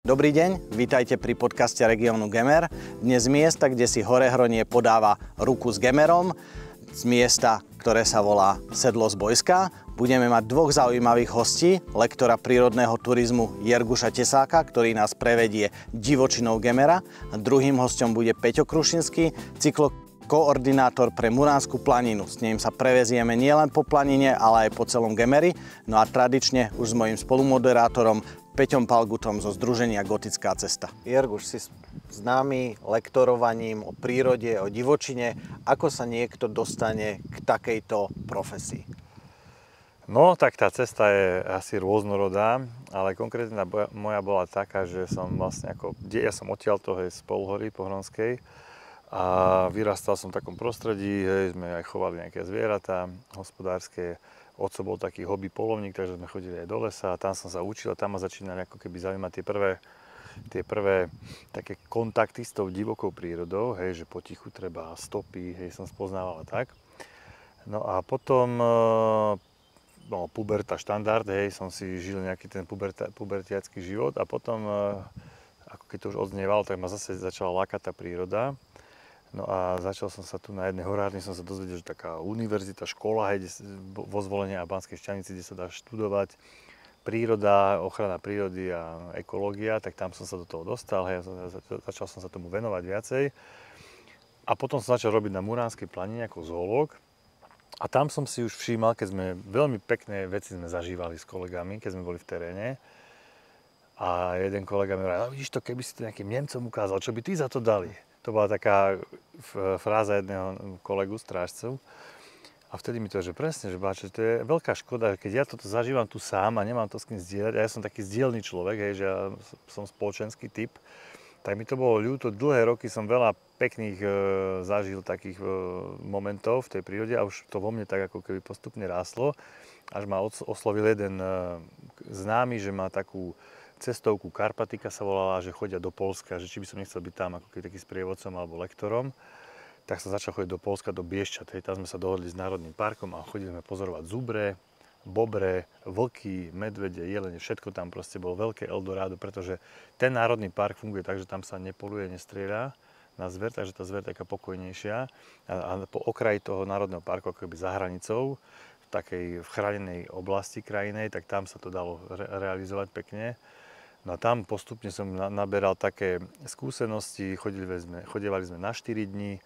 Dobrý deň, vítajte pri podcaste Regiónu Gemer. Dnes z miesta, kde si Horehronie podáva ruku s Gemerom, z miesta, ktoré sa volá Sedlo z Bojska, budeme mať dvoch zaujímavých hostí, lektora prírodného turizmu Jerguša Tesáka, ktorý nás prevedie divočinou Gemera. Druhým hostom bude Peťo Krušinský, cyklokoordinátor pre Muránsku planinu. S ním sa prevezieme nielen po planine, ale aj po celom Gemeri. No a tradične už s mojím spolumoderátorom Peťom Palgutom zo združenia Gotická cesta. Jerguš, si známy lektorovaním o prírode, o divočine. Ako sa niekto dostane k takejto profesii? No, tak tá cesta je asi rôznorodá, ale konkrétne moja bola taká, že som vlastne ja som odtiaľto z Polhory Pohronskej a vyrastal som v takom prostredí, sme aj chovali nejaké zvieratá hospodárske. Otco bol taký hobby poľovník, takže sme chodili aj do lesa a tam som sa učil a tam ma začínali ako keby zaujímať tie prvé také kontakty s tou divokou prírodou, hej, že potichu treba stopy, hej, som spoznával a tak. No a potom puberta štandard, hej, som si žil nejaký ten pubertiacký život a potom, ako keď to už odznievalo, tak ma zase začala lákať tá príroda. No a začal som sa tu na jednej horárni, som sa dozvedel, že taká univerzita, škola, hej, vo Zvolenie a Banskej Štiavnici, kde sa dá študovať príroda, ochrana prírody a ekológia, tak tam som sa do toho dostal, hej, začal som sa tomu venovať viacej. A potom som začal robiť na Muránskej planine ako zoológ. A tam som si už všímal, keď sme veľmi pekné veci sme zažívali s kolegami, keď sme boli v teréne. A jeden kolega mi hovoril, no vidíš to, keby si to nejakým Nemcom ukázal, čo by ty za to dali? To bola taká fráza jedného kolegu strážcov. A vtedy mi to, že presne, že báče, to je veľká škoda, keď ja toto zažívam tu sám a nemám to s kým zdieľať. A ja som taký zdieľný človek, hej, že ja som spoločenský typ. Tak mi to bolo ľúto. Dlhé roky som veľa pekných zažil takých momentov v tej prírode a už to vo mne tak ako keby postupne rástlo. Až ma oslovil jeden známy, že má takú cestovku Karpatika sa volala, že chodia do Poľska, že či by som nechcel byť tam ako taký sprievodcom alebo lektorom. Tak som začal chodiť do Poľska, do Biešťat. Tam sme sa dohodli s Národným parkom a chodili sme pozorovať zubre, bobre, vlky, medvede, jelene, všetko tam proste bolo veľké Eldorado, pretože ten Národný park funguje tak, že tam sa nepoluje, nestrieľa na zver, takže tá zver je taká pokojnejšia. A po okraji toho Národného parku, ako keby za hranicou, v takej chránenej oblasti krajinej, tak tam sa to dalo realizovať pekne. No a tam postupne som naberal také skúsenosti, chodievali sme na 4 dní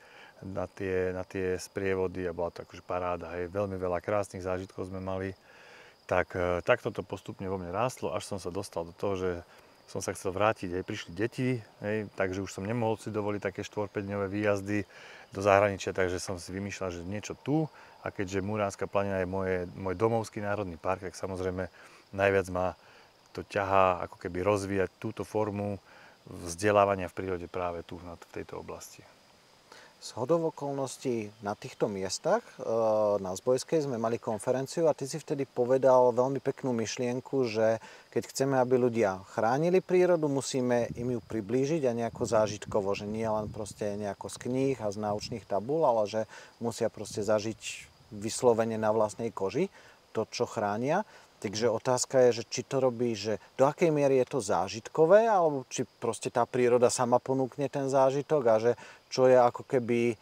na tie sprievody a bola to akože paráda, hej, veľmi veľa krásnych zážitkov sme mali. Tak toto postupne vo mne rástlo, až som sa dostal do toho, že som sa chcel vrátiť, hej, prišli deti, hej, takže už som nemohol si dovoliť také 4-5-dňové výjazdy do zahraničia, takže som si vymýšľal, že niečo tu a keďže Muránska planina je môj domovský národný park, tak samozrejme najviac ma to ťahá ako keby rozvíjať túto formu vzdelávania v prírode práve tu v tejto oblasti. Zhodou okolností na týchto miestach, na Zbojskej, sme mali konferenciu a ty si vtedy povedal veľmi peknú myšlienku, že keď chceme, aby ľudia chránili prírodu, musíme im ju priblížiť a nejako zážitkovo, že nie len proste nejako z kníh a z náučných tabúl, ale že musia proste zažiť vyslovene na vlastnej koži to, čo chránia. Takže otázka je, že či to robí, že do akej miery je to zážitkové, alebo či proste tá príroda sama ponúkne ten zážitok a že čo je ako keby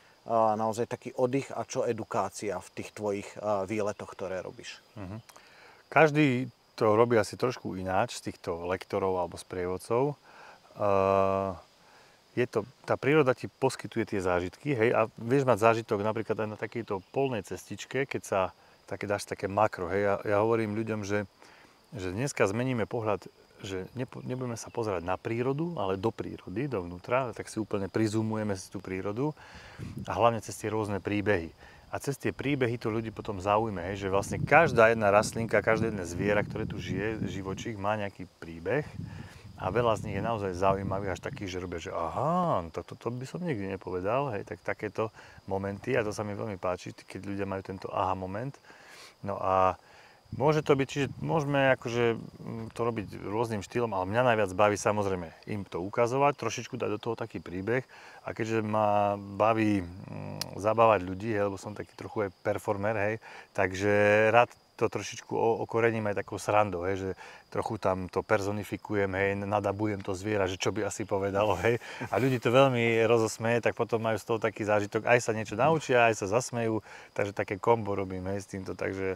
naozaj taký oddych a čo edukácia v tých tvojich výletoch, ktoré robíš. Každý to robí asi trošku ináč z týchto lektorov alebo sprievodcov. Tá príroda ti poskytuje tie zážitky, hej, a vieš mať zážitok napríklad aj na takejto polnej cestičke, keď sa dáš také makro, hej. Ja hovorím ľuďom, že dneska zmeníme pohľad, že nebudeme sa pozerať na prírodu, ale do prírody, dovnútra, tak si úplne prizumujeme si tú prírodu a hlavne cez tie rôzne príbehy. A cez tie príbehy to ľudí potom zaujme, hej, že vlastne každá jedna rastlinka, každé jedné zviera, ktoré tu žije, živočík, má nejaký príbeh a veľa z nich je naozaj zaujímavých, až takých, že robia, že aha, to by som nikdy nepovedal, hej, tak takéto momenty, a to sa mi veľmi páči, keď ľudia majú tento aha moment. No a môže to byť, čiže môžeme akože to robiť rôznym štýlom, ale mňa najviac baví samozrejme im to ukazovať, trošičku dať do toho taký príbeh a keďže ma baví zabávať ľudí, lebo som taký trochu aj performer, hej, takže rád to trošičku okorením aj takou srandou, hej, že trochu tam to personifikujem, hej, nadabujem to zviera, že čo by asi povedalo, hej. A ľudí to veľmi rozosmeje, tak potom majú z toho taký zážitok, aj sa niečo naučia, aj sa zasmejú, takže také kombo robím, hej, s týmto, takže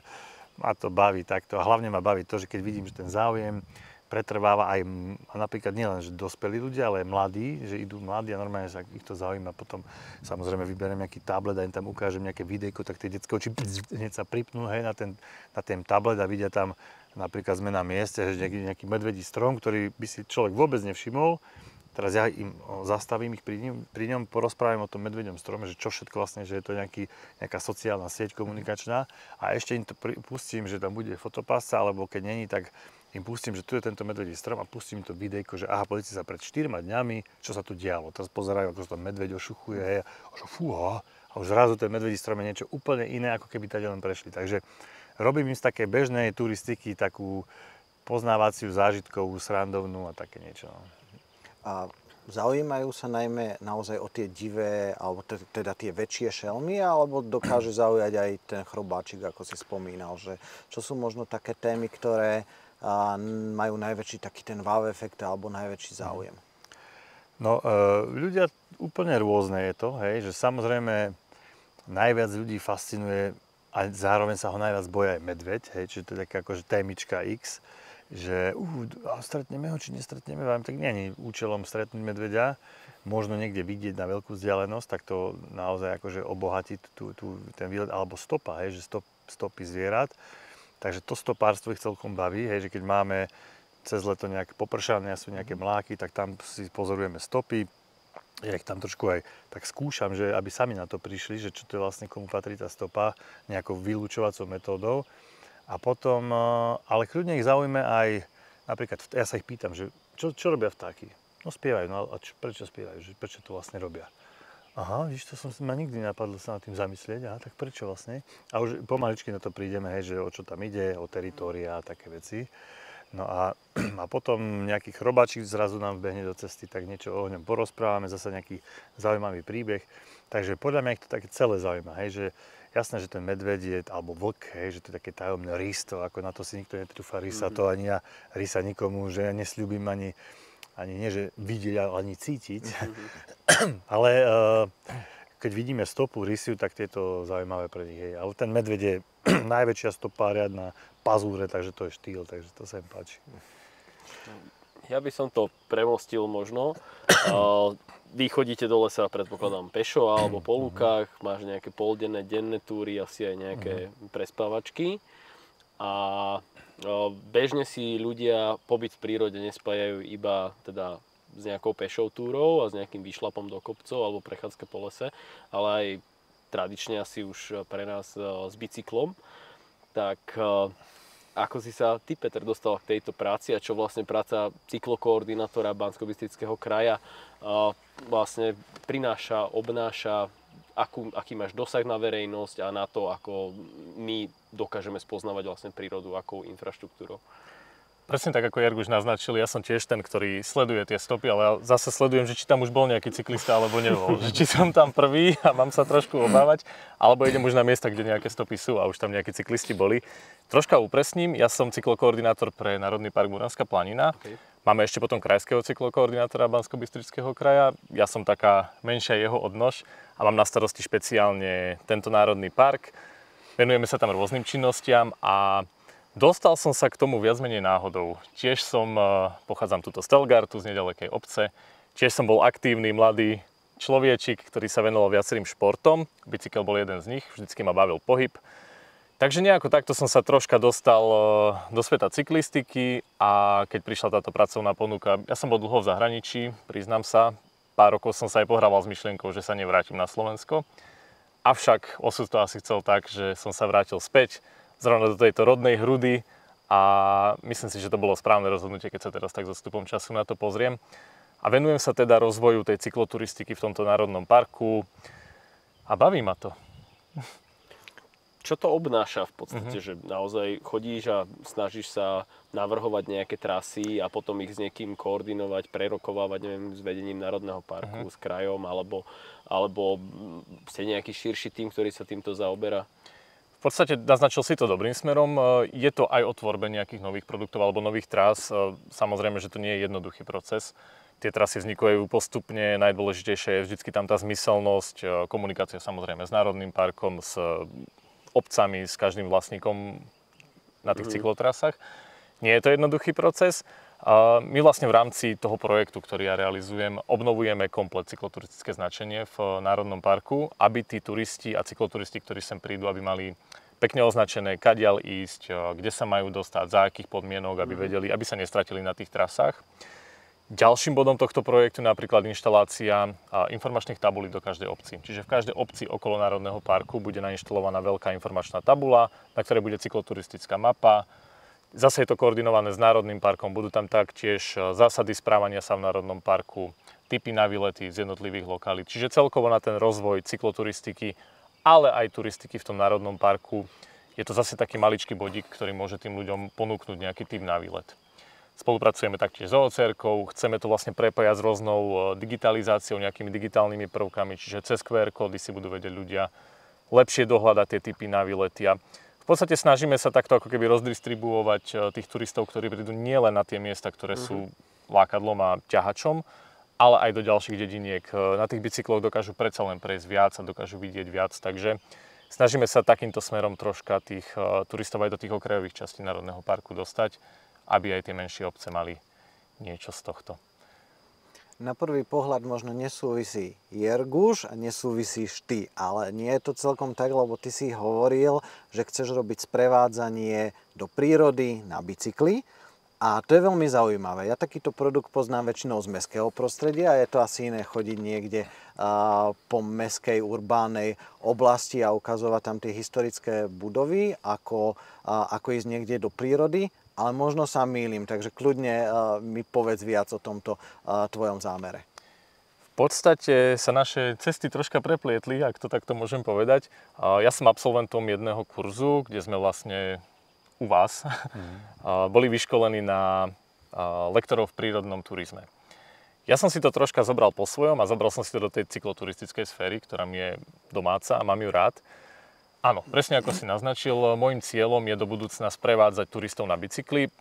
ma to baví takto. A hlavne ma baví to, že keď vidím, že ten záujem pretrváva aj napríklad nielen, že dospelí ľudia, ale aj mladí, že idú mladí a normálne sa ich to zaujíma. Potom samozrejme vyberiem nejaký tablet a im tam ukážem nejaké videjko, tak tie detské oči hneď sa pripnú, hej, na ten tablet a vidia tam napríklad sme na mieste, že nejaký medvedí strom, ktorý by si človek vôbec nevšimol. Teraz ja im zastavím ich pri ňom, porozprávam o tom medveďom strome, že čo všetko vlastne, že je to nejaká sociálna sieť komunikačná a ešte im to pustím, že tam bude fotopásca, alebo keď není, tak im pustím, že tu je tento medvedí strom a pustím to videjko, že aha, pozrite sa pred 4 dňami, čo sa tu dialo. Teraz pozerajú, ako sa tam medveď ošuchuje, hej, a že fúha, a už zrazu ten medvedí strom je niečo úplne iné, ako keby tady len prešli. Takže robím im z také bežnej turistiky takú poznávaciu, zážitkovú, srandovnú a také niečo. No. A zaujímajú sa najmä naozaj o tie divé, alebo teda tie väčšie šelmy, alebo dokáže zaujať aj ten chrobáčik, ako si spomínal, že čo sú možno také témy, ktoré majú najväčší taký ten wow efekt alebo najväčší záujem? No, ľudia úplne rôzne je to, hej, že samozrejme najviac ľudí fascinuje a zároveň sa ho najviac boja aj medveď, hej, čiže to je taká akože témička X, že stretneme ho, či nestretneme vám, tak nie je účelom stretnúť medveďa, možno niekde vidieť na veľkú vzdialenosť, tak to naozaj akože obohatí ten výlet, alebo stopa, hej, že stopy zvierat. Takže to stopárstvo ich celkom baví, hej, že keď máme cez leto nejaké popršané a sú nejaké mláky, tak tam si pozorujeme stopy. Ja ich tam trošku aj tak skúšam, že aby sami na to prišli, že čo to je vlastne, komu patrí tá stopa, nejakou vylúčovacou metódou. A potom, ale kľudne ich zaujíme aj, napríklad, ja sa ich pýtam, že čo robia vtáky? No spievajú, no a prečo spievajú, že prečo to vlastne robia? Aha, víš, to ma nikdy napadlo sa nad tým zamyslieť, aha, tak prečo vlastne? A už pomaličky na to prídeme, hej, že o čo tam ide, o teritória a také veci. No a potom nejaký chrobáčik zrazu nám vbehne do cesty, tak niečo o ňom porozprávame, zase nejaký zaujímavý príbeh. Takže podľa mňa ich to také celé zaujíma, hej, že jasné, že ten medveď je, alebo vlk, hej, že to je také tajomné rysto, ako na to si nikto netrúfa rysa, to ani ja rysa nikomu, že ja nesľúbim ani nie, že vidieť, ale ani cítiť. Ale keď vidíme stopu rysiu, tak je to zaujímavé pre nich. Hej. Ale ten medveď je najväčšia stopa riadna pazúre, takže to je štýl, takže to sa im páči. Ja by som to premostil možno. Vy chodíte do lesa, predpokladám, pešo alebo po lúkach, máš nejaké poldenné, denné túry, asi aj nejaké prespávačky. A bežne si ľudia pobyt v prírode nespájajú iba teda s nejakou pešou túrou a s nejakým výšlapom do kopcov alebo prechádzka po lese, ale aj tradične asi už pre nás s bicyklom. Tak ako si sa ty, Peter, dostal k tejto práci a čo vlastne práca cyklokoordinátora Banskobystrického kraja vlastne prináša, obnáša, aký máš dosah na verejnosť a na to, ako my dokážeme spoznávať vlastne prírodu, akou infraštruktúrou. Presne tak, ako Jarguš naznačil, ja som tiež ten, ktorý sleduje tie stopy, ale ja zase sledujem, že či tam už bol nejaký cyklista alebo nebol. Že či som tam prvý a mám sa trošku obávať, alebo idem už na miesta, kde nejaké stopy sú a už tam nejakí cyklisti boli. Troška upresním, ja som cyklokoordinátor pre Národný park Muranská planina. Okay. Máme ešte potom krajského cyklokoordinátora Banskobystrického kraja. Ja som taká menšia jeho odnož a mám na starosti špeciálne tento národný park. Venujeme sa tam rôznym činnostiam a dostal som sa k tomu viac menej náhodou. Tiež pochádzam tuto z Telgartu, z nedalekej obce. Tiež som bol aktívny, mladý človečik, ktorý sa venoval viacerým športom. Bicykel bol jeden z nich, vždycky ma bavil pohyb. Takže nejako takto som sa troška dostal do sveta cyklistiky a keď prišla táto pracovná ponuka, ja som bol dlho v zahraničí, priznám sa. Pár rokov som sa aj pohrával s myšlienkou, že sa nevrátim na Slovensko. Avšak osud to asi chcel tak, že som sa vrátil späť zrovna do tejto rodnej Hrudy a myslím si, že to bolo správne rozhodnutie, keď sa teraz tak so vstupom času na to pozriem. A venujem sa teda rozvoju tej cykloturistiky v tomto národnom parku a baví ma to. Čo to obnáša v podstate, že naozaj chodíš a snažíš sa navrhovať nejaké trasy a potom ich s niekým koordinovať, prerokovávať, neviem, s vedením Národného parku, s krajom, alebo ste nejaký širší tým, ktorý sa týmto zaoberá? V V podstate naznačil si to dobrým smerom. Je to aj o tvorbe nejakých nových produktov alebo nových trás. Samozrejme, že to nie je jednoduchý proces. Tie trasy vznikajú postupne, najdôležitejšie je vždycky tam tá zmyselnosť, komunikácia samozrejme s Národným parkom, s obcami, s každým vlastníkom na tých cyklotrasách. Nie je to jednoduchý proces. My vlastne v rámci toho projektu, ktorý ja realizujem, obnovujeme komplet cykloturistické značenie v Národnom parku, aby tí turisti a cykloturisti, ktorí sem prídu, aby mali pekne označené, kadiaľ ísť, kde sa majú dostať, za akých podmienok, aby vedeli, aby sa nestratili na tých trasách. Ďalším bodom tohto projektu je napríklad inštalácia informačných tabulí do každej obci. Čiže v každej obci okolo Národného parku bude nainštalovaná veľká informačná tabula, na ktorej bude cykloturistická mapa. Zase je to koordinované s Národným parkom, budú tam taktiež zásady správania sa v Národnom parku, tipy na výlety z jednotlivých lokalít. Čiže celkovo na ten rozvoj cykloturistiky, ale aj turistiky v tom Národnom parku je to zase taký maličký bodík, ktorý môže tým ľuďom ponúknuť nejaký tip na výlet. Spolupracujeme taktiež s OCR-kou, chceme to vlastne prepájať s rôznou digitalizáciou, nejakými digitálnymi prvkami, čiže cez QR kódy si budú vedieť ľudia lepšie dohľadať tie tipy na výlety. A v podstate snažíme sa takto ako keby rozdistribuovať tých turistov, ktorí prídu nielen na tie miesta, ktoré sú lákadlom a ťahačom, ale aj do ďalších dediniek. Na tých bicykloch dokážu predsa len prejsť viac a dokážu vidieť viac, takže snažíme sa takýmto smerom troška tých turistov aj do tých okrajových častí Národného parku dostať, aby aj tie menšie obce mali niečo z tohto. Na prvý pohľad možno nesúvisí Jerguš a nesúvisíš ty, ale nie je to celkom tak, lebo ty si hovoril, že chceš robiť sprevádzanie do prírody na bicykli a to je veľmi zaujímavé. Ja takýto produkt poznám väčšinou z mestského prostredia a je to asi iné chodiť niekde po mestskej urbánnej oblasti a ukazovať tam tie historické budovy, ako ísť niekde do prírody. Ale možno sa mýlim, takže kľudne mi povedz viac o tomto tvojom zámere. V podstate sa naše cesty troška preplietli, ak to takto môžem povedať. Ja som absolventom jedného kurzu, kde sme vlastne u vás boli vyškolení na lektorov v prírodnom turizme. Ja som si to troška zobral po svojom a zobral som si to do tej cykloturistickej sféry, ktorá mi je domáca a mám ju rád. Áno, presne ako si naznačil, môjim cieľom je do budúcna sprevádzať turistov na bicykli.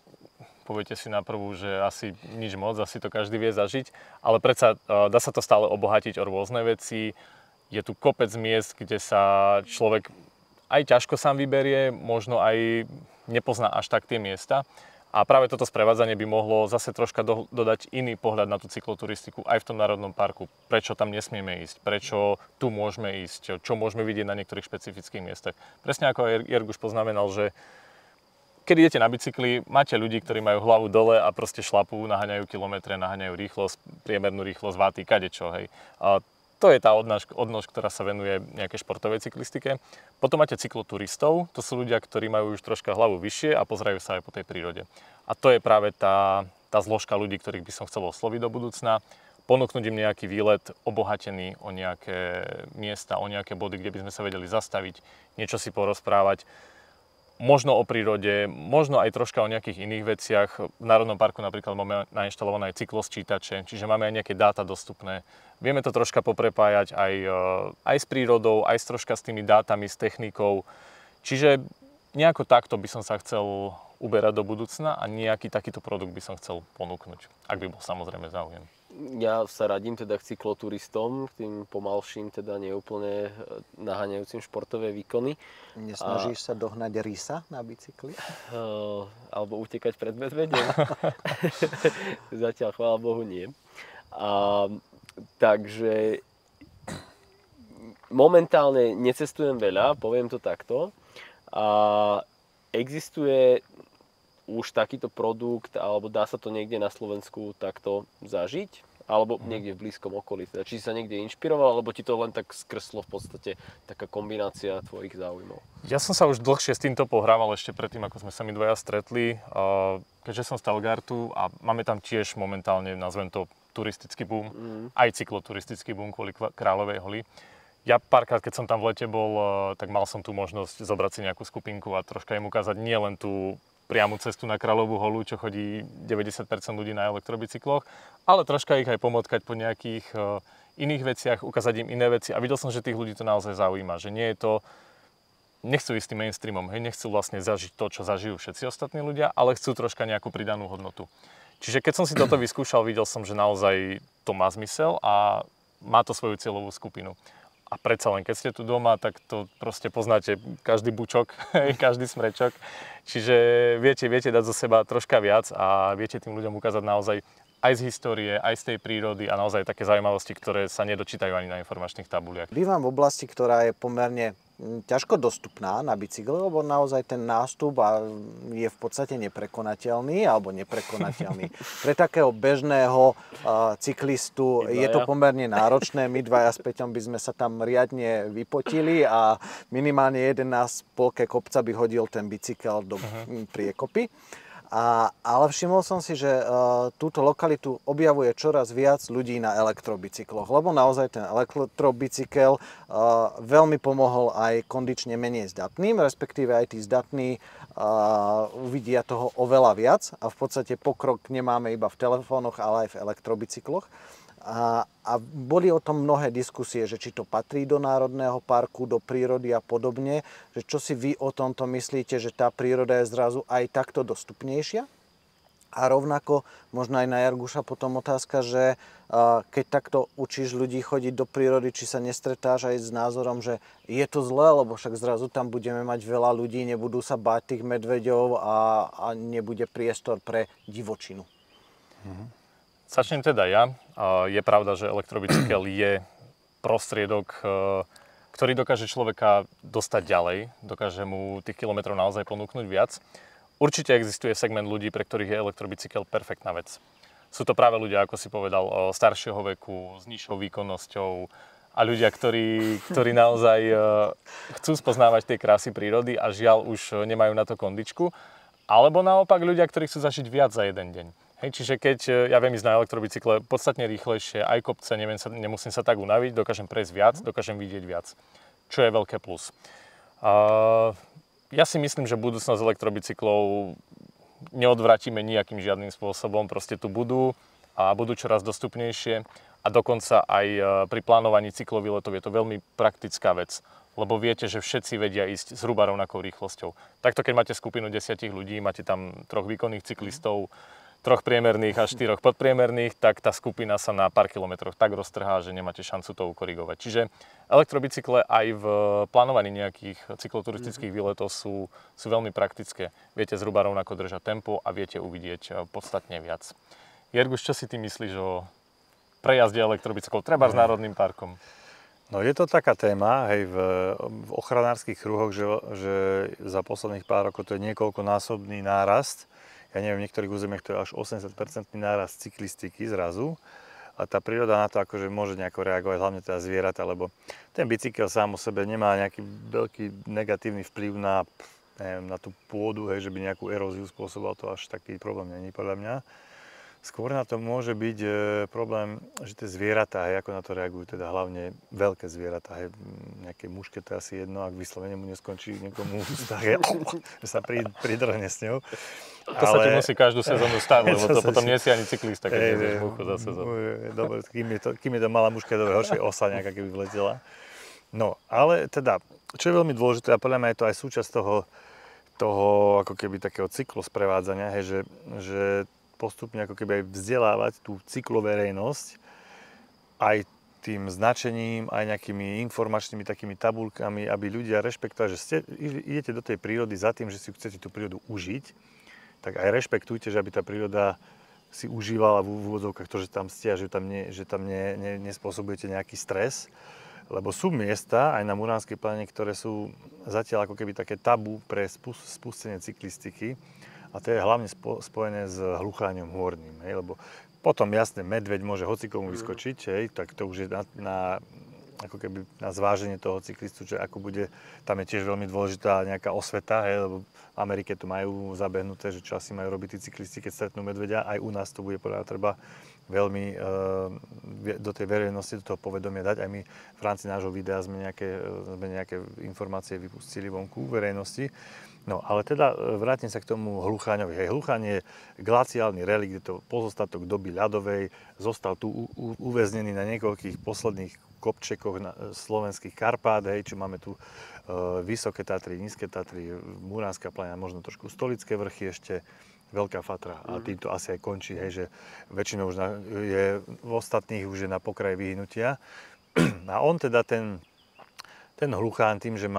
Poviete si naprvu, že asi nič moc, asi to každý vie zažiť, ale predsa dá sa to stále obohatiť o rôzne veci. Je tu kopec miest, kde sa človek aj ťažko sám vyberie, možno aj nepozná až tak tie miesta. A práve toto sprevádzanie by mohlo zase troška dodať iný pohľad na tú cykloturistiku aj v tom Národnom parku. Prečo tam nesmieme ísť, prečo tu môžeme ísť, čo môžeme vidieť na niektorých špecifických miestach. Presne ako Jerguš poznamenal, že keď idete na bicykli, máte ľudí, ktorí majú hlavu dole a proste šlapú, naháňajú kilometre, naháňajú rýchlosť, priemernú rýchlosť, váty, kadečo, hej. To je tá odnož, ktorá sa venuje nejakej športovej cyklistike. Potom máte cykloturistov, to sú ľudia, ktorí majú už troška hlavu vyššie a pozerajú sa aj po tej prírode. A to je práve tá zložka ľudí, ktorých by som chcel osloviť do budúcna. Ponúknuť im nejaký výlet obohatený o nejaké miesta, o nejaké body, kde by sme sa vedeli zastaviť, niečo si porozprávať. Možno o prírode, možno aj troška o nejakých iných veciach. V Národnom parku napríklad máme nainštalované aj cyklosčítače, čiže máme aj nejaké dáta dostupné. Vieme to troška poprepájať aj s prírodou, aj troška s tými dátami, s technikou. Čiže nejako takto by som sa chcel uberať do budúcna a nejaký takýto produkt by som chcel ponúknuť, ak by bol samozrejme záujem. Ja sa radím teda k cykloturistom, k tým pomalším, teda neúplne naháňajúcim športové výkony. Nesnažíš sa dohnať rysa na bicykli? Alebo utekať pred medvedom? Zatiaľ, chvála Bohu, nie. Takže momentálne necestujem veľa, poviem to takto. Existuje už takýto produkt, alebo dá sa to niekde na Slovensku takto zažiť? Alebo niekde v blízkom okolí? Teda, či si sa niekde inšpiroval, alebo ti to len tak skreslo v podstate taká kombinácia tvojich záujmov? Ja som sa už dlhšie s týmto pohrával ešte predtým, ako sme sa my dvaja stretli. Keďže som z Talgartu a máme tam tiež momentálne, nazvem to, turistický boom, aj cykloturistický boom kvôli Kráľovej holi. Ja párkrát, keď som tam v lete bol, tak mal som tu možnosť zobrať si nejakú skupinku a troška im ukázať nielen tú priamu cestu na Kráľovú holu, čo chodí 90% ľudí na elektrobicykloch, ale troška ich aj pomotkať po nejakých iných veciach, ukázať im iné veci a videl som, že tých ľudí to naozaj zaujíma, že nie je to nechcú ísť tým mainstreamom, hej, nechcú vlastne zažiť to, čo zažijú všetci ostatní ľudia, ale chcú troška nejakú pridanú hodnotu. Čiže keď som si toto vyskúšal, videl som, že naozaj to má zmysel a má to svoju cieľovú skupinu. A predsa len, keď ste tu doma, tak to proste poznáte každý bučok, každý smrečok. Čiže viete dať zo seba troška viac a viete tým ľuďom ukázať naozaj aj z histórie, aj z tej prírody a naozaj také zaujímavosti, ktoré sa nedočítajú ani na informačných tabuliach. Bývam v oblasti, ktorá je pomerne ťažko dostupná na bicykle, lebo naozaj ten nástup je v podstate neprekonateľný alebo neprekonateľný. Pre takého bežného cyklistu je to pomerne náročné. My dvaja s Peťom by sme sa tam riadne vypotili a minimálne jeden nás v polke kopca by hodil ten bicykel do priekopy. Ale všimol som si, že túto lokalitu objavuje čoraz viac ľudí na elektrobicykloch, lebo naozaj ten elektrobicykel veľmi pomohol aj kondične menej zdatným, respektíve aj tí zdatní uvidia toho oveľa viac a v podstate pokrok nemáme iba v telefónoch, ale aj v elektrobicykloch. A boli o tom mnohé diskusie, že či to patrí do národného parku, do prírody a podobne, že čo si vy o tomto myslíte, že tá príroda je zrazu aj takto dostupnejšia? A rovnako, možno aj na Jarguša potom otázka, že keď takto učíš ľudí chodiť do prírody, či sa nestretáš aj s názorom, že je to zlé, lebo však zrazu tam budeme mať veľa ľudí, nebudú sa báť tých medveďov a nebude priestor pre divočinu. Začnem teda ja. Je pravda, že elektrobicykel je prostriedok, ktorý dokáže človeka dostať ďalej, dokáže mu tých kilometrov naozaj ponúknuť viac. Určite existuje segment ľudí, pre ktorých je elektrobicykel perfektná vec. Sú to práve ľudia, ako si povedal, staršieho veku, s nižšou výkonnosťou a ľudia, ktorí naozaj chcú spoznávať tie krásy prírody a žiaľ už nemajú na to kondičku. Alebo naopak ľudia, ktorí chcú zažiť viac za jeden deň. Hej, čiže keď ja viem ísť na elektrobicykle podstatne rýchlejšie, aj kopce, nemusím sa tak unaviť, dokážem prejsť viac, dokážem vidieť viac, čo je veľké plus. Ja si myslím, že budúcnosť elektrobicyklov neodvratíme nejakým žiadnym spôsobom, proste tu budú a budú čoraz dostupnejšie a dokonca aj pri plánovaní cyklovýletov je to veľmi praktická vec, lebo viete, že všetci vedia ísť zhruba rovnakou rýchlosťou. Takto keď máte skupinu 10 ľudí, máte tam 3 výkonných cyklistov, 3 priemerných a 4 podpriemerných, tak tá skupina sa na pár kilometroch tak roztrhá, že nemáte šancu to ukorigovať. Čiže elektrobicykle aj v plánovaní nejakých cykloturistických výletov sú veľmi praktické. Viete zhruba rovnako držať tempo a viete uvidieť podstatne viac. Jerguš, čo si ty myslíš o prejazde elektrobicyklov, treba s národným parkom? No je to taká téma, hej, v ochranárskych kruhoch, že za posledných pár rokov to je niekoľkonásobný nárast. Ja neviem, v niektorých územiach to je až 80% nárast cyklistiky zrazu. A tá príroda na to akože môže nejako reagovať, hlavne teda zvieratá, lebo ten bicykel sám o sebe nemá nejaký veľký negatívny vplyv na tú pôdu, hej, že by nejakú eróziu spôsoboval, to až taký problém není podľa mňa. Skôr na to môže byť problém, že tie zvieratá, hej, ako na to reagujú, teda hlavne veľké zvieratá, hej, nejaké muške, to je asi jedno, ak vyslovene mu neskončí niekomu ústa, že sa pridrhne s ňou. To sa ti musí každú sezónu stať, lebo to potom nie si ani cyklista, keď nevieš muchu za sezónu. Dobre, kým je to malá muška, dobre, horšie osa nejaká, keby vletela. No, ale teda, čo je veľmi dôležité, a podľa mňa je to aj súčasť toho ako keby takého cyklu sprevádzania, hej, že postupne ako keby aj vzdelávať tú cykloverejnosť aj tým značením, aj nejakými informačnými takými tabuľkami, aby ľudia rešpektovali, že idete do tej prírody za tým, že si chcete tú prírodu užiť, tak aj rešpektujte, že aby tá príroda si užívala v úvodzovkách to, že tam ste a že tam nespôsobujete nejaký stres. Lebo sú miesta aj na Muránskej pláne, ktoré sú zatiaľ ako keby také tabu pre spustenie cyklistiky. A to je hlavne spojené s hlucháňom hôrnym, hej, lebo potom jasne medveď môže hocikomu vyskočiť, hej, tak to už je ako keby na zváženie toho cyklistu, že ako bude, tam je tiež veľmi dôležitá nejaká osveta, hej, lebo v Amerike to majú zabehnuté, že čo asi majú robiť tí cyklisti, keď stretnú medveďa, aj u nás to bude podľa treba veľmi do tej verejnosti, do toho povedomia dať. Aj my v rámci nášho videa sme nejaké informácie vypustili vonku v verejnosti. No, ale teda vrátim sa k tomu Hlucháňovi. Hej, Hlucháň je glaciálny relikt, je to pozostatok doby ľadovej, zostal tu uväznený na niekoľkých posledných kopčekoch slovenských Karpát, hej, čo máme tu Vysoké Tatry, Nízke Tatry, Muránska plaňa, možno trošku Stolické vrchy ešte, Veľká Fatra. A týmto asi aj končí, hej, že väčšinou už je v ostatných už je na pokraji vyhnutia. A on teda ten Hlucháň tým, že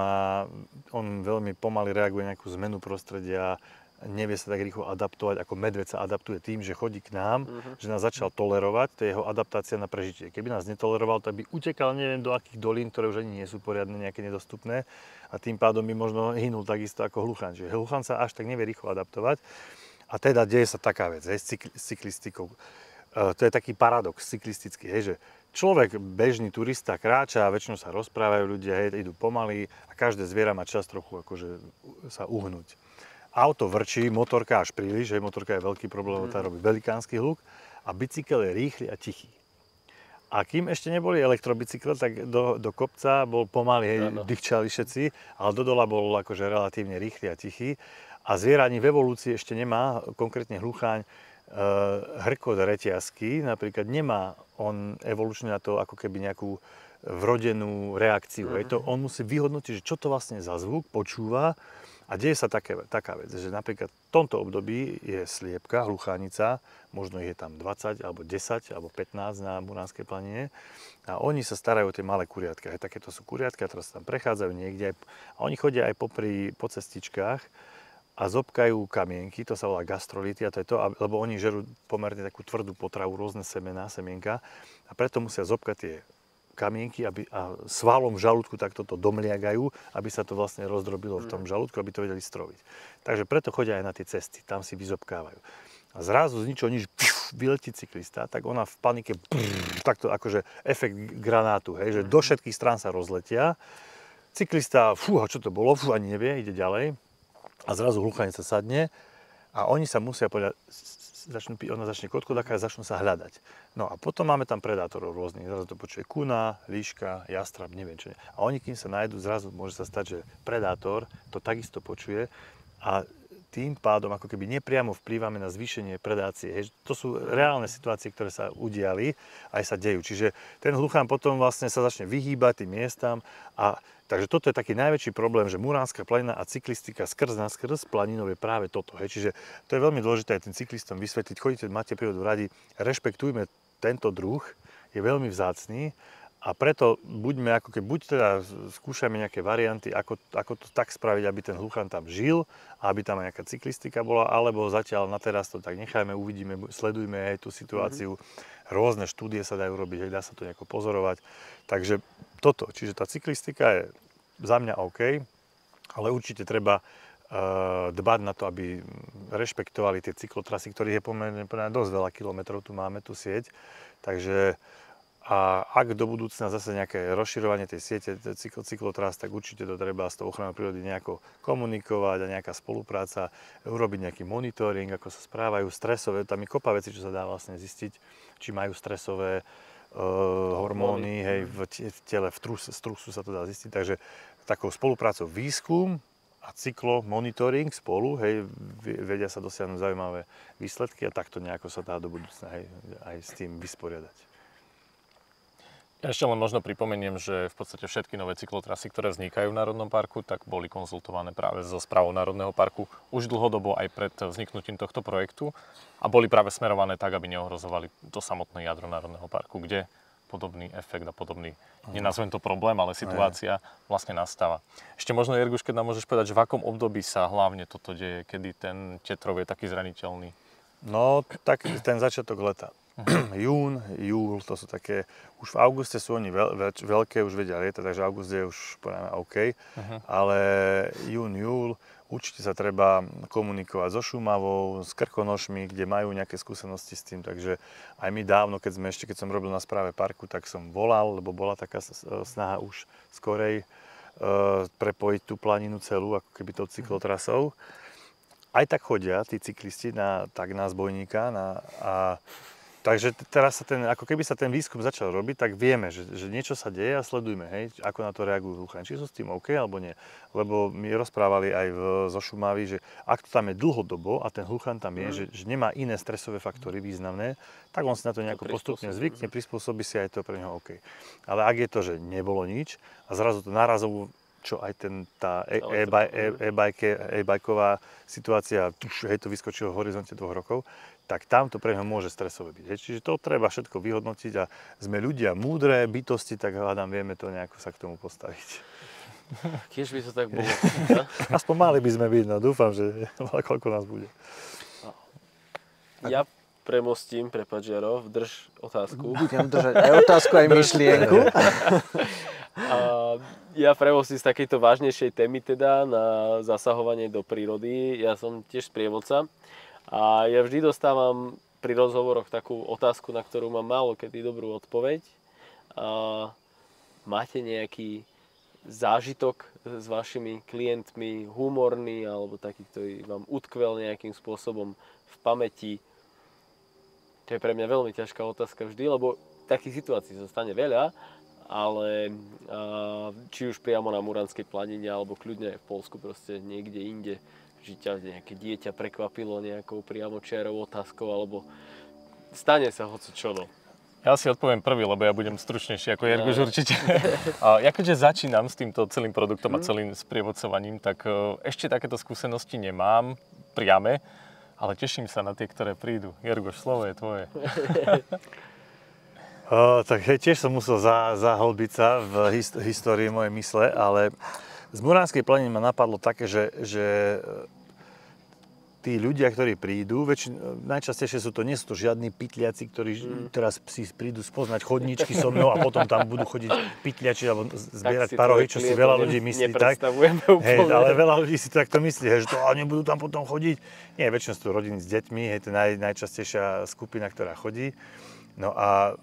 on veľmi pomaly reaguje na nejakú zmenu prostredia, nevie sa tak rýchlo adaptovať, ako medveď sa adaptuje tým, že chodí k nám, že nás začal tolerovať, to je jeho adaptácia na prežitie. Keby nás netoleroval, tak by utekal neviem do akých dolín, ktoré už ani nie sú poriadne, nejaké nedostupné a tým pádom by možno hynul takisto ako Hlucháň. Čiže Hlucháň sa až tak nevie rýchlo adaptovať a teda deje sa taká vec, hej, s cyklistikou. To je taký paradox cyklistický, hej, že človek, bežný turista, kráča a väčšinou sa rozprávajú ľudia, hej, idú pomaly a každé zviera má čas trochu akože sa uhnúť. Auto vrčí, motorka až príliš, hej, motorka je veľký problém, tá robí velikánsky hluk a bicykel je rýchly a tichý. A kým ešte neboli elektrobicykle, tak do kopca bol pomaly, hej, dýchčali všetci, ale do dola bol akože relatívne rýchly a tichý. A zviera ani v evolúcii ešte nemá, konkrétne Hlucháň, hrkot reťazky, napríklad nemá on evolučne na to ako keby nejakú vrodenú reakciu. On musí vyhodnotiť, že čo to vlastne za zvuk počúva a deje sa taká vec, že napríklad v tomto období je sliepka, hluchánica, možno ich je tam 20 alebo 10 alebo 15 na Muránskej planine a oni sa starajú o tie malé kuriatka. Takéto sú kuriatka, teraz tam prechádzajú niekde a oni chodia aj po cestičkách a zobkajú kamienky, to sa volá gastrolity a to je to, lebo oni žerú pomerne takú tvrdú potravu, rôzne semienka a preto musia zobkať tie kamienky a svalom v žalúdku takto to domliagajú, aby sa to vlastne rozdrobilo v tom žalúdku, aby to vedeli stroviť. Takže preto chodia aj na tie cesty, tam si vyzobkávajú. A zrazu z ničoho nič vyletí cyklista, tak ona v panike takto akože efekt granátu, hej, že do všetkých strán sa rozletia. Cyklista, čo to bolo, ani nevie, ide ďalej. A zrazu Hlucháň sa sadne a oni sa musia povedať, ona začne kotkodáka a začnú sa hľadať. No a potom máme tam predátorov rôznych, zrazu to počuje kuna, líška, jastrab, neviem čo. A oni, kým sa nájdu, zrazu môže sa stať, že predátor to takisto počuje a tým pádom ako keby nepriamo vplývame na zvýšenie predácie. Hej. To sú reálne situácie, ktoré sa udiali, aj sa dejú. Čiže ten Hlucháň potom vlastne sa začne vyhýbať tým miestam a takže toto je taký najväčší problém, že Muránska planina a cyklistika skrz planinov je práve toto. Hej. Čiže to je veľmi dôležité aj tým cyklistom vysvetliť. Chodíte, máte prírodu radi, rešpektujme tento druh, je veľmi vzácny a preto buď teda skúšajme nejaké varianty, ako to tak spraviť, aby ten Hlucháň tam žil a aby tam aj nejaká cyklistika bola, alebo zatiaľ na teraz to tak nechajme, uvidíme, sledujme aj tú situáciu. Rôzne štúdie sa dajú robiť, dá sa to nejako pozorovať. Takže toto, čiže tá cyklistika je za mňa OK, ale určite treba dbať na to, aby rešpektovali tie cyklotrasy, ktorých je pomerne dosť veľa kilometrov, tu máme tú sieť. Takže a ak do budúcna zase nejaké rozširovanie tej siete cyklotras, tak určite to treba s tou ochranou prírody nejako komunikovať a nejaká spolupráca, urobiť nejaký monitoring, ako sa správajú, stresové, tam je kopa vecí, čo sa dá vlastne zistiť, či majú stresové hormóny, hej, v tele, z trusu sa to dá zistiť, takže takou spoluprácou výskum a monitoring spolu, hej, vedia sa dosiahnuť zaujímavé výsledky a takto nejako sa dá do budúcna, hej, aj s tým vysporiadať. Ešte len možno pripomeniem, že v podstate všetky nové cyklotrasy, ktoré vznikajú v Národnom parku, tak boli konzultované práve so správou Národného parku už dlhodobo aj pred vzniknutím tohto projektu a boli práve smerované tak, aby neohrozovali to samotné jadro Národného parku, kde podobný efekt a podobný, nenazvem to problém, ale situácia vlastne nastáva. Ešte možno, Jerguš, keď nám môžeš povedať, že v akom období sa hlavne toto deje, kedy ten Tetrov je taký zraniteľný? No, tak ten začiatok leta. Jún, júl, to sú také, už v auguste sú oni veľké, už vedia lietať, takže august je už povedame OK, ale jún, júl, určite sa treba komunikovať so Šumavou, s Krkonošmi, kde majú nejaké skúsenosti s tým, takže aj my dávno, keď som robil na správe parku, tak som volal, lebo bola taká snaha už skorej prepojiť tú planinu celú, ako keby tou cyklotrasou. Aj tak chodia tí cyklisti na zbojníka a Takže teraz ako keby sa ten výskum začal robiť, tak vieme, že niečo sa deje a sledujme, hej, ako na to reagujú hluchani. Či sú s tým OK alebo nie. Lebo mi rozprávali aj zo Šumavy, že ak to tam je dlhodobo a ten hluchan tam je, že nemá iné stresové faktory významné, tak on si na to nejako postupne zvykne, prispôsobí si aj to pre neho OK. Ale ak je to, že nebolo nič a zrazu to nárazovo, čo aj tá e-bajková situácia, hej, to vyskočilo v horizonte 2 rokov, tak tam to pre neho môže stresové byť. Hej. Čiže to treba všetko vyhodnotiť a sme ľudia múdre bytosti, tak hádam, vieme to nejako sa k tomu postaviť. Tiež by to tak bolo. Aspoň mali by sme byť, no dúfam, že koľko nás bude. Ja premostím, prepáč Jaro, drž otázku. Budem držať aj otázku, aj myšlienku. Ja premostím z takejto vážnejšej témy teda na zasahovanie do prírody. Ja som tiež sprievodca. A ja vždy dostávam pri rozhovoroch takú otázku, na ktorú mám málo kedy dobrú odpoveď. Máte nejaký zážitok s vašimi klientmi, humorný, alebo taký, ktorý vám utkvel nejakým spôsobom v pamäti? To je pre mňa veľmi ťažká otázka vždy, lebo takých situácií sa stane veľa, ale či už priamo na Muranskej planine, alebo kľudne aj v Poľsku, proste niekde inde, že ťa nejaké dieťa prekvapilo nejakou priamočiarou otázkou, alebo stane sa hocičo, no. Ja si odpoviem prvý, lebo ja budem stručnejší ako Jerguš určite. Ja keďže začínam s týmto celým produktom a celým sprievodcovaním, tak ešte takéto skúsenosti nemám priame, ale teším sa na tie, ktoré prídu. Jerguš, slovo je tvoje. Tak tiež som musel zahlbiť sa v histórii mojej mysle, ale z Muránskej planiny ma napadlo také, že tí ľudia, ktorí prídu, najčastejšie nie sú to žiadni pytliaci, ktorí teraz si prídu spoznať chodničky so mnou a potom tam budú chodiť pytliači alebo zbierať parohy, čo si veľa ľudí myslí tak. Hej, ale veľa ľudí si takto myslí, že to nebudú tam potom chodiť. Nie, väčšinou sú to rodiny s deťmi, hej, to je najčastejšia skupina, ktorá chodí. No a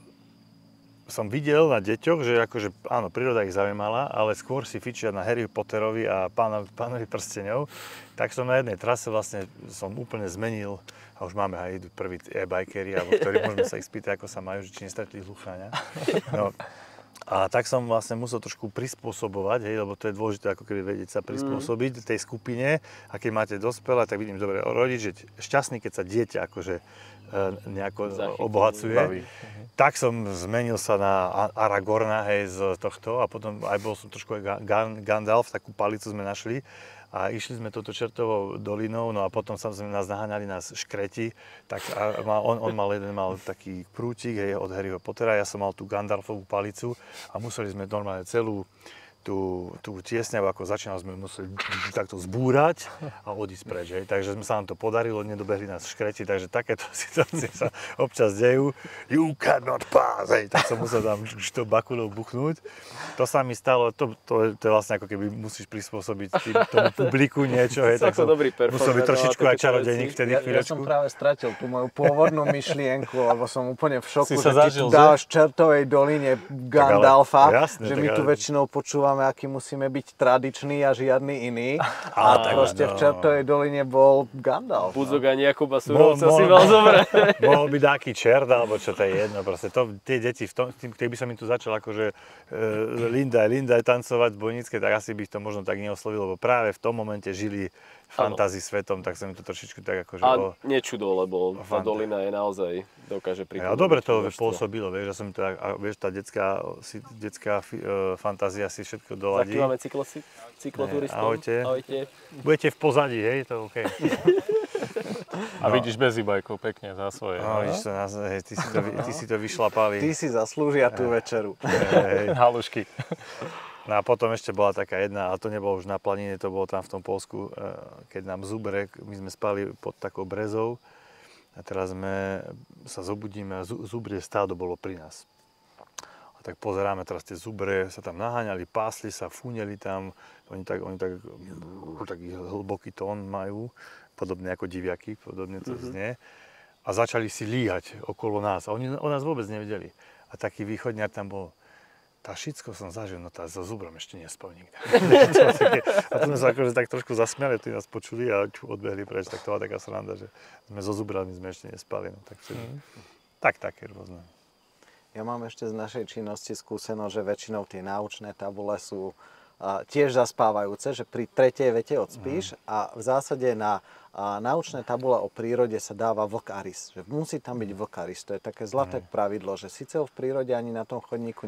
som videl na deťoch, že akože áno, príroda ich zaujímala, ale skôr si fičia na Harry Potterovi a Pánovi prsteňov. Tak som na jednej trase vlastne som úplne zmenil a už máme aj prví e-bikery, alebo ktorí môžeme sa ich spýtať, ako sa majú, že či nestretli hlucháňa. No, a tak som vlastne musel trošku prispôsobovať, hej, lebo to je dôležité ako keby vedieť sa prispôsobiť tej skupine. A keď máte dospelé, tak vidím, dobre, rodič je šťastný, keď sa dieťa akože nejako obohacuje. Tak som zmenil sa na Aragorna, hej, z tohto a potom aj bol som trošku Gandalf, takú palicu sme našli a išli sme touto čertovou dolinou, no a potom samozrejme nás naháňali škreti, tak on mal taký prútik, hej, od Harryho Pottera, ja som mal tú Gandalfovú palicu a museli sme normálne celú tú tiesňavu, ako začínali, sme museli takto zbúrať a odísť preč. Hej. Takže sa nám to podarilo, nedobehli nás škreti, takže takéto situácie sa občas dejú. You cannot pass! Hej. Tak som musel tam bakulou buchnúť. To sa mi stalo, to je vlastne ako keby musíš prispôsobiť tomu publiku niečo. Hej. Tak som musel byť trošičku aj čarodejník vtedy chvíľočku. Ja som práve stratil tú moju pôvodnú myšlienku, lebo som úplne v šoku, že ty tu že? dáš Čertovej doline Gandalfa, jasne, že my tu väčšinou počúvame, aký musíme byť tradiční a žiadny iný. A proste v Čertovej doline bol Gandalf. Budzok a Jakuba Surovca si mal zobrať. Mohol byť taký čert, alebo čo to je jedno. Proste tie deti, keby som im tu začal akože Linda tancovať v Bojnickej, tak asi by ich to možno tak neoslovilo, lebo práve v tom momente žili fantasy svetom, tak sa mi to trošička tak akože... A nečudo, lebo tá dolina je naozaj, dokáže pripomínať. A dobre to pôsobilo, vieš, že som teda, vieš, tá detská fantázia si všetko doladí. Zakývame cykloturistom. Ahojte. Ahojte. Budete v pozadí, hej, to OK. A vidíš bez e-bajkov pekne za svoje. No, vidíš to, ty si to vyšlapali. Ty si zaslúžia tú večeru. Halušky. No a potom ešte bola taká jedna, ale to nebolo už na planine, to bolo tam v tom Poľsku, keď nám zubrek, my sme spali pod takou brezou a teraz sa zobudíme a zubrie stádo bolo pri nás. A tak pozeráme, teraz tie zubre sa tam naháňali, pásli sa, fúneli tam, oni taký hlboký tón majú, podobne ako diviaky, podobne to znie. A začali si líhať okolo nás a oni o nás vôbec nevedeli. A taký východňar tam bol. Tašicko som zažil, no tá so zubrom ešte nespal nikde. A tu sme sa akože tak trošku zasmiali, tí nás počuli a odbehli preč, tak to bola taká sranda, že sme so zubrami sme ešte nespali. No, tak také rôzne. Ja mám ešte z našej činnosti skúsenosť, že väčšinou tie náučné tabule sú tiež zaspávajúce, že pri tretej vete odspíš a v zásade na náučné tabule o prírode sa dáva vlk a rys. Že musí tam byť vlk a rys. To je také zlaté pravidlo, že síce ho v prírode ani na tom chodníku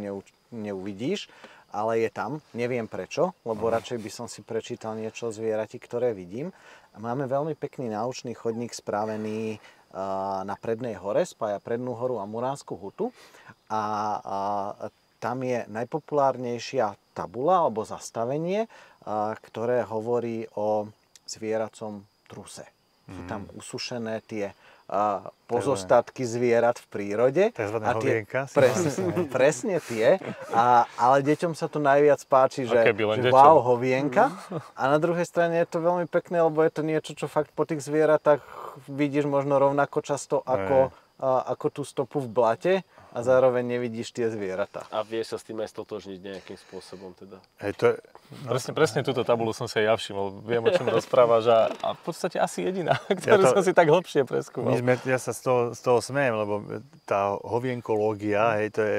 neuvidíš, ale je tam. Neviem prečo, lebo radšej by som si prečítal niečo o zvierati, ktoré vidím. A máme veľmi pekný náučný chodník spravený na Prednej hore, spája Prednú horu a Muránsku hutu. A tam je najpopulárnejšia tabula alebo zastavenie, ktoré hovorí o zvieracom truse. Sú tam usušené tie pozostatky zvierat v prírode. Takzvané hovienka. Presne tie. Ale deťom sa to najviac páči, že wow, hovienka. A na druhej strane je to veľmi pekné, lebo je to niečo, čo fakt po tých zvieratách vidíš možno rovnako často ako tú stopu v blate. A zároveň nevidíš tie zvieratá. A vieš sa s tým aj stotožniť nejakým spôsobom teda? Presne túto tabulu som si aj ja všimol. Viem, o čom rozprávaš a v podstate asi jediná, ktorú som si tak hlbšie preskúmal. Ja sa z toho smejem, lebo tá hovienkológia, to je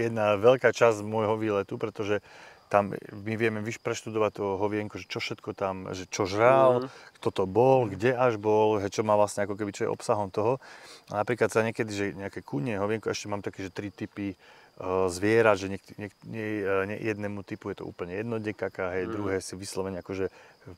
jedna veľká časť môjho výletu, pretože tam my vieme preštudovať toho hovienku, že čo všetko tam, že čo žral, kto to bol, kde až bol, čo má vlastne ako keby, čo je obsahom toho. A napríklad sa niekedy, že nejaké kunie hovienko, ešte mám také, že 3 typy zvierat, že jednému typu je to úplne jednodekaká, druhé si vyslovene akože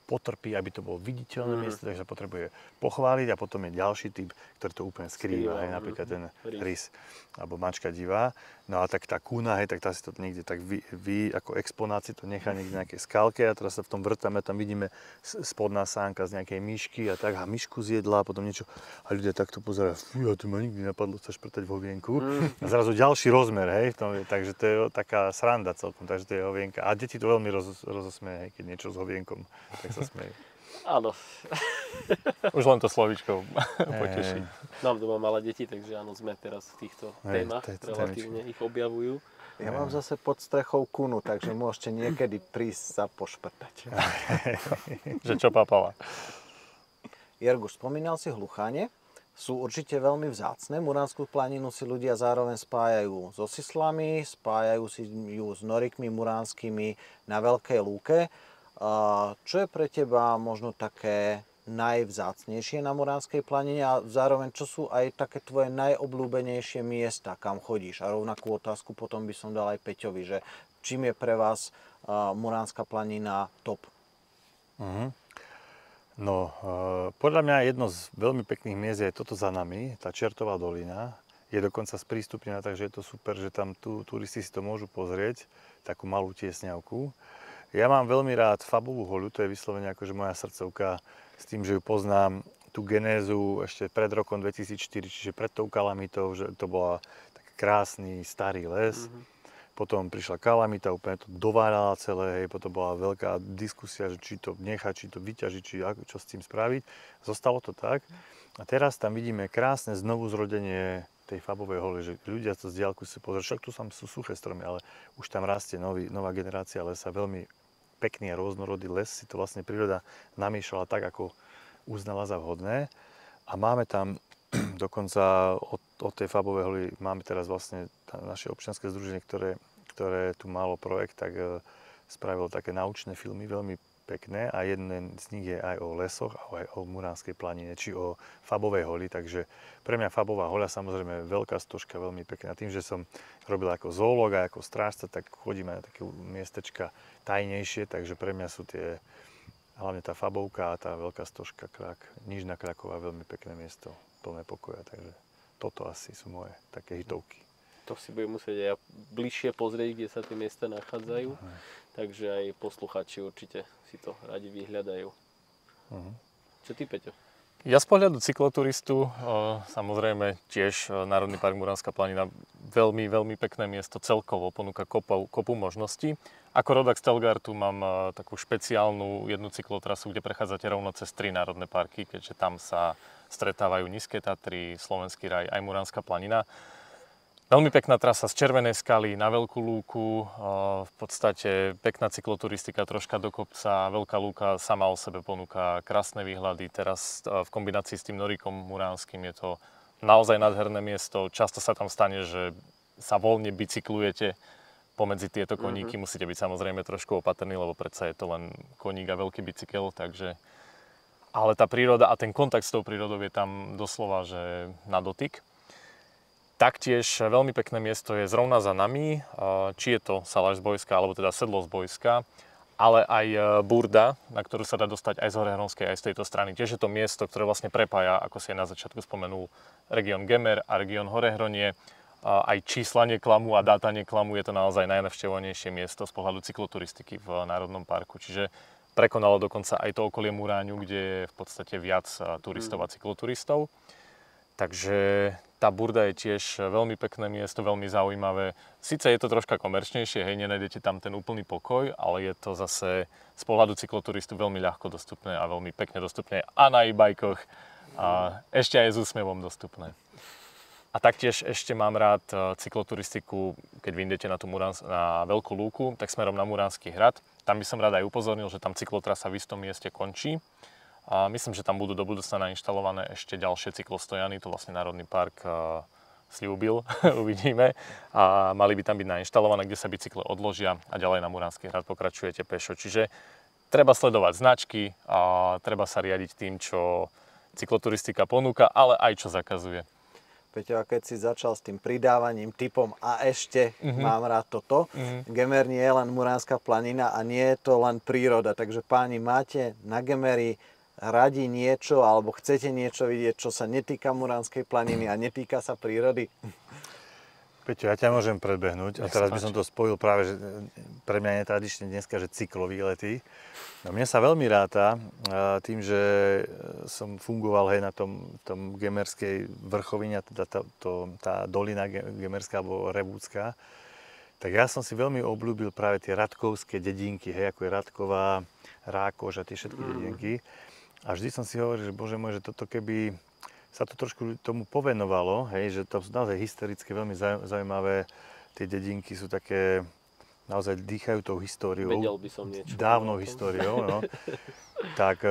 potrpí, aby to bolo viditeľné miesto, takže sa potrebuje pochváliť a potom je ďalší typ, ktorý to úplne skrýva, napríklad ten rys alebo mačka divá. No a tak tá kúna, tak tá si to niekde tak vy ako exponát si to nechá niekde na nejakej skalke a teraz sa v tom vrtame, tam vidíme spodná sánka z nejakej myšky a tak a myšku zjedla a potom niečo a ľudia takto pozerajú, fúja, to ma nikdy napadlo sa šprtať v hovienku. A zrazu ďalší rozmer, takže to je taká sranda celkom, takže to je hovienka. A deti to veľmi rozosmeje, keď niečo s hovienkom, tak sa smejú. Áno. Už len to slovíčko poteší. Mám doma malé deti, takže áno, sme teraz v týchto témach, relatívne ich objavujú. Ja mám zase pod strechou kunu, takže môžete niekedy prísť sa pošprtať. Že čo papala. Jerguš, spomínal si hlucháne. Sú určite veľmi vzácne. Muránsku planinu si ľudia zároveň spájajú so sislami, spájajú si ju s norikmi muránskymi na Veľkej lúke. Čo je pre teba možno také najvzácnejšie na Muránskej planine a zároveň čo sú aj také tvoje najobľúbenejšie miesta, kam chodíš? A rovnakú otázku potom by som dal aj Peťovi, že čím je pre vás Muránska planina top? No, podľa mňa jedno z veľmi pekných miest je toto za nami, tá Čertová dolina. Je dokonca sprístupnená, takže je to super, že tam turisti si to môžu pozrieť, takú malú tiesňavku. Ja mám veľmi rád Fabovú hoľu, to je vyslovene akože moja srdcovka, s tým, že ju poznám tú genézu ešte pred rokom 2004, čiže pred tou kalamitou, že to bola taký krásny starý les. Potom prišla kalamita, úplne to dovárala celé, potom bola veľká diskusia, že či to nechať, či to vyťažiť, čo s tým spraviť. Zostalo to tak. A teraz tam vidíme krásne znovu zrodenie tej Fabovej holy, že ľudia to z diaľku si pozrieť, však tu sú suché stromy, ale už tam rastie nová generácia lesa, veľmi pekný a rôznorodý les, si to vlastne príroda namiešala tak, ako uznala za vhodné. A máme tam dokonca od tej Fabovej holy, máme teraz vlastne naše občianske združenie, ktoré tu malo projekt, tak spravilo také naučné filmy, veľmi pekné a jeden z nich je aj o lesoch, aj o Muránskej planine, či o Fabovej holi, takže pre mňa Fabová hoľa samozrejme veľká stožka, veľmi pekná. Tým, že som robil ako zoológ a ako strážca, tak chodíme na také miestečka tajnejšie, takže pre mňa sú hlavne tá Fabovka a tá veľká stožka Nižná Kraková, veľmi pekné miesto, plné pokoja, takže toto asi sú moje také hitovky. To si budem musieť aj bližšie pozrieť, kde sa tie miesta nachádzajú. Takže aj posluchači určite si to radi vyhľadajú. Čo ty, Peťo? Ja z pohľadu cykloturistu, samozrejme tiež Národný park Muránska planina, veľmi, veľmi pekné miesto, celkovo ponúka kopu možností. Ako rodák z Telgartu mám takú špeciálnu jednu cyklotrasu, kde prechádzate rovno cez 3 národné parky, keďže tam sa stretávajú Nízke Tatry, Slovenský raj, aj Muránska planina. Veľmi pekná trasa z Červenej skaly na Veľkú lúku, v podstate pekná cykloturistika, troška do kopca. Veľká lúka sama o sebe ponúka krásne výhľady. Teraz v kombinácii s tým Norikom Muránskym je to naozaj nádherné miesto. Často sa tam stane, že sa voľne bicyklujete pomedzi tieto koníky. Musíte byť samozrejme trošku opatrní, lebo predsa je to len koník a veľký bicykel, takže... Ale tá príroda a ten kontakt s tou prírodou je tam doslova, že na dotyk. Taktiež veľmi pekné miesto je zrovna za nami, či je to Salaš z Bojska, alebo teda Sedlo z Bojska, ale aj Burda, na ktorú sa dá dostať aj z Horehronskej, aj z tejto strany. Tiež je to miesto, ktoré vlastne prepája, ako si aj na začiatku spomenul, región Gemer a región Horehronie. Aj čísla neklamu a dáta neklamu, je to naozaj najnavštevovanejšie miesto z pohľadu cykloturistiky v Národnom parku. Čiže prekonalo dokonca aj to okolie Muráňu, kde je v podstate viac turistov a cykloturistov. Takže tá Burda je tiež veľmi pekné miesto, veľmi zaujímavé. Sice je to troška komerčnejšie, hej, nenájdete tam ten úplný pokoj, ale je to zase z pohľadu cykloturistu veľmi ľahko dostupné a veľmi pekne dostupné a na e-bajkoch a ešte aj s úsmevom dostupné. A taktiež ešte mám rád cykloturistiku, keď vy idete na Veľkú lúku, tak smerom na Muránsky hrad. Tam by som rád aj upozornil, že tam cyklotrasa v istom mieste končí. A myslím, že tam budú do budúcna nainštalované ešte ďalšie cyklostojany, to vlastne Národný park sľúbil, uvidíme. A mali by tam byť nainštalované, kde sa bicykle odložia a ďalej na Muránsky hrad pokračujete pešo. Čiže treba sledovať značky a treba sa riadiť tým, čo cykloturistika ponúka, ale aj čo zakazuje. Peťo, a keď si začal s tým pridávaním typom a ešte mám rád toto, Gemer nie je len Muránska planina a nie je to len príroda, takže páni, máte na Gemeri radi niečo, alebo chcete niečo vidieť, čo sa netýka Muránskej planiny a netýka sa prírody? Peťo, ja ťa môžem predbehnúť a teraz by som to spojil práve, že pre mňa je tradične dneska, že cyklovýlety. No mne sa veľmi ráta tým, že som fungoval hej, na tom gemerskej vrchovine, teda tá dolina gemerská alebo revúcka, tak ja som si veľmi obľúbil práve tie radkovské dedinky, hej, ako je Radková, Rákoš a tie všetky dedinky. A vždy som si hovoril, že bože môj, že toto keby sa to trošku tomu povenovalo, hej, že to sú naozaj historicky veľmi zaujímavé, tie dedinky sú také, naozaj dýchajú tou históriou. Vedel by som niečo. Dávnou históriou, no. Tak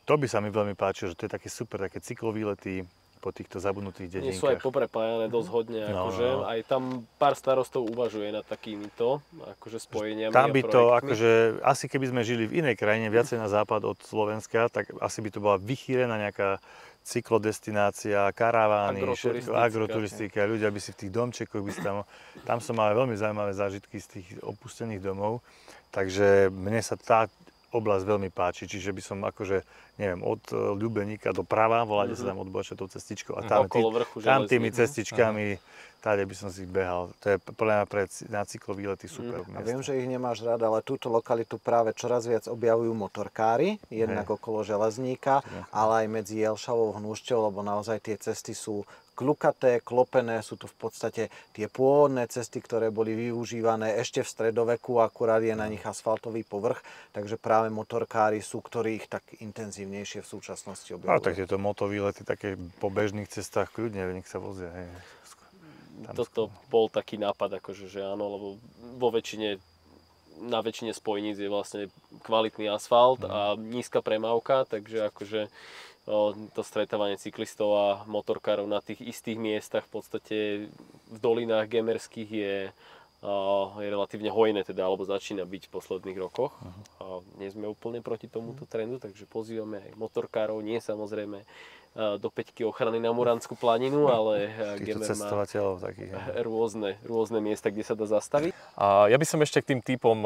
to by sa mi veľmi páčilo, že to je také super, také cyklovýlety po týchto zabudnutých dedinkách. Nie sú aj poprepájané dosť hodne, akože aj tam pár starostov uvažuje nad takýmito akože spojeniami tam by a to, akože, asi keby sme žili v inej krajine, viacej na západ od Slovenska, tak asi by to bola vychýrená nejaká cyklodestinácia, karavány, agroturistika, ľudia by si v tých domčekoch, tam som mal veľmi zaujímavé zážitky z tých opustených domov, takže mne sa tá oblasť veľmi páči, čiže by som akože, neviem, od Ľubeníka do Prava, voláte sa tam odbočia tou cestičkou a tam tými cestičkami, táde by som si behal. To je podľa mňa na cyklovýlety super. A viem, že ich nemáš rád, ale túto lokalitu práve čoraz viac objavujú motorkári, jednak okolo Železníka, ale aj medzi Jelšavou a Hnúšťou, lebo naozaj tie cesty sú klukaté, klopené, sú to v podstate tie pôvodné cesty, ktoré boli využívané ešte v stredoveku, akurát je na nich asfaltový povrch, takže práve motorkári sú, ktorí ich tak intenzívnejšie v súčasnosti objavujú. A tak tieto motovýlety také po bežných cestách kľudne, nech sa vozia. Hej. Toto bol taký nápad, akože, že áno, lebo na väčšine spojníc je vlastne kvalitný asfalt a nízka premávka, takže akože to stretávanie cyklistov a motorkárov na tých istých miestach v podstate v dolinách gemerských je relatívne hojné, teda, alebo začína byť v posledných rokoch. Nie sme úplne proti tomuto trendu, takže pozývame aj motorkárov, nie samozrejme do päťky ochrany na Muránsku planinu, ale Gemer má rôzne miesta, kde sa dá zastaviť. Ja by som ešte k tým typom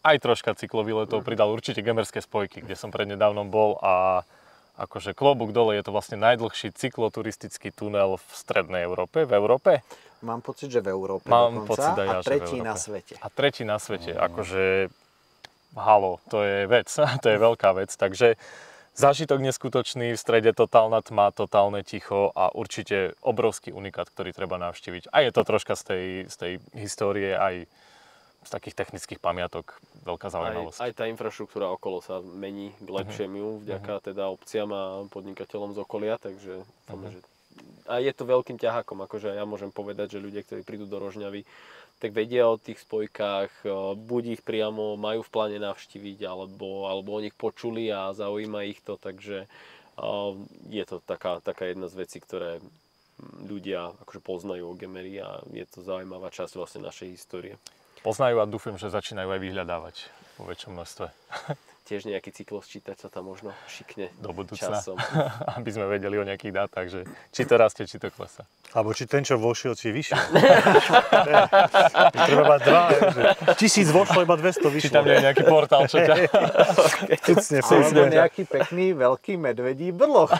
aj troška cyklovýletov pridal určite gemerské spojky, kde som prednedávnom bol a akože klobúk dole, je to vlastne najdlhší cykloturistický tunel v strednej Európe, v Európe. Mám pocit, že v Európe Mám dokonca. Pocit aj ja, a tretí na svete. A tretí na svete, akože halo, to je vec, to je veľká vec, takže zážitok neskutočný, v strede totálna tma, totálne ticho a určite obrovský unikát, ktorý treba navštíviť. A je to troška z tej histórie, aj z takých technických pamiatok veľká zaujímavosť. Aj tá infraštruktúra okolo sa mení k lepšiemu vďaka teda obciam a podnikateľom z okolia, takže a je to veľkým ťahákom, akože ja môžem povedať, že ľudia, ktorí prídu do Rožňavy, tak vedia o tých spojkách, buď ich priamo majú v pláne navštíviť, alebo o nich počuli a zaujíma ich to, takže je to taká jedna z vecí, ktoré ľudia akože poznajú o Gemeri a je to zaujímavá časť vlastne našej histórie. Poznajú a dúfam, že začínajú aj vyhľadávať vo väčšom množstve. Tiež nejaký cyklus čítať sa tam možno šikne Do budúcna, časom. aby sme vedeli o nejakých dátach, že či to rastie, či to klesá. Alebo či ten, čo vošiel, či vyšiel. Treba mať dva, že 1000 vošlo, iba 200 vyšlo. Či tam nie je nejaký portál, čo ťa... Alebo nejaký pekný veľký medvedí brloch.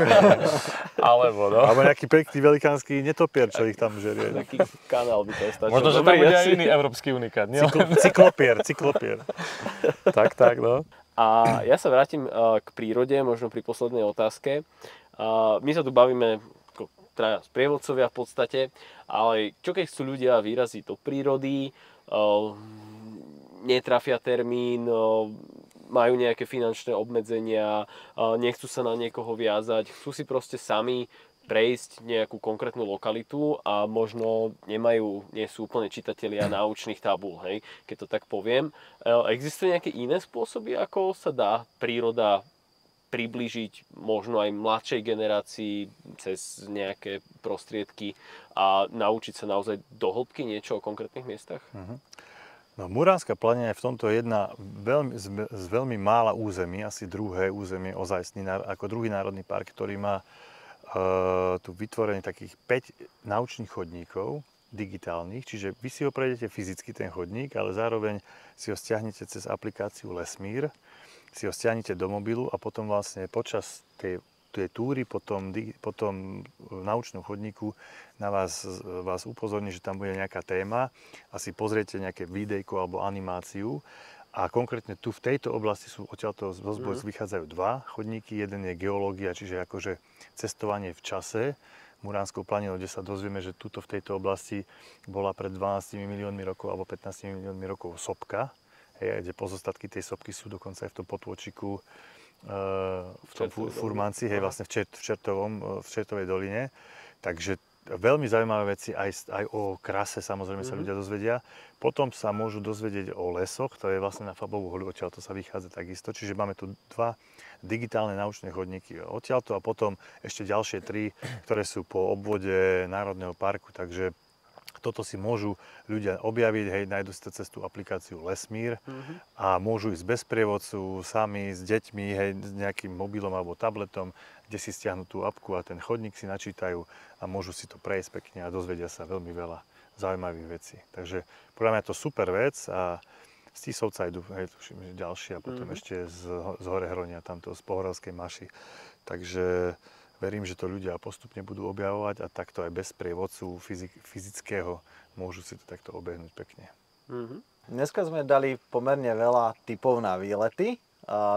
Alebo, no. Alebo nejaký pekný velikánsky netopier, čo ich tam žerie. Taký kanál by to stačil. Možno, že tam bude aj iný európsky unikát. Cyklopier. Tak, no. A ja sa vrátim k prírode, možno pri poslednej otázke. My sa tu bavíme traja sprievodcovia v podstate, ale čo keď chcú ľudia vyraziť do prírody, netrafia termín, majú nejaké finančné obmedzenia, nechcú sa na niekoho viazať, chcú si proste sami prejsť nejakú konkrétnu lokalitu a možno nie sú úplne čitatelia náučných tabúl, hej, keď to tak poviem. Existujú nejaké iné spôsoby, ako sa dá príroda priblížiť možno aj mladšej generácii cez nejaké prostriedky a naučiť sa naozaj do hĺbky niečo o konkrétnych miestach? No, Muránska planina je v tomto jedna z veľmi mála území, asi druhé územie ozajstný, ako druhý národný park, ktorý má tu vytvorenie takých 5 naučných chodníkov digitálnych, čiže vy si ho prejdete fyzicky ten chodník, ale zároveň si ho stiahnete cez aplikáciu Lesmír, si ho stiahnete do mobilu a potom vlastne počas tej túry po tom naučnom chodníku vás upozorní, že tam bude nejaká téma a si pozriete nejaké videjko alebo animáciu. A konkrétne tu v tejto oblasti sú odtiaľto vychádzajú 2 chodníky. Jeden je geológia, čiže akože cestovanie v čase Muránskou planinou, kde sa dozvieme, že tuto v tejto oblasti bola pred 12 miliónmi rokov alebo 15 miliónmi rokov sopka, kde pozostatky tej sopky sú dokonca aj v tom potôčiku v tom Furmanci, vlastne v Čertovej doline. Takže veľmi zaujímavé veci aj o krase samozrejme sa ľudia dozvedia. Potom sa môžu dozvedieť o lesoch, to je vlastne na Fabovú holu, odtiaľto sa vychádza takisto. Čiže máme tu 2 digitálne naučné chodníky odtiaľto a potom ešte ďalšie 3, ktoré sú po obvode Národného parku. Takže toto si môžu ľudia objaviť, hej, nájdu si cez tú aplikáciu Lesmír a môžu ísť bez sprievodcu, sami s deťmi, hej, s nejakým mobilom alebo tabletom, kde si stiahnu tú apku a ten chodník si načítajú a môžu si to prejsť pekne a dozvedia sa veľmi veľa zaujímavých vecí. Takže podľa mňa je to super vec a z Tisovca idú, hej, tuším, že ďalší a potom ešte z Horehronia, tamto z Pohorelskej Maši. Takže verím, že to ľudia postupne budú objavovať a takto aj bez sprievodcu fyzického môžu si to takto obehnúť pekne. Dneska sme dali pomerne veľa tipov na výlety,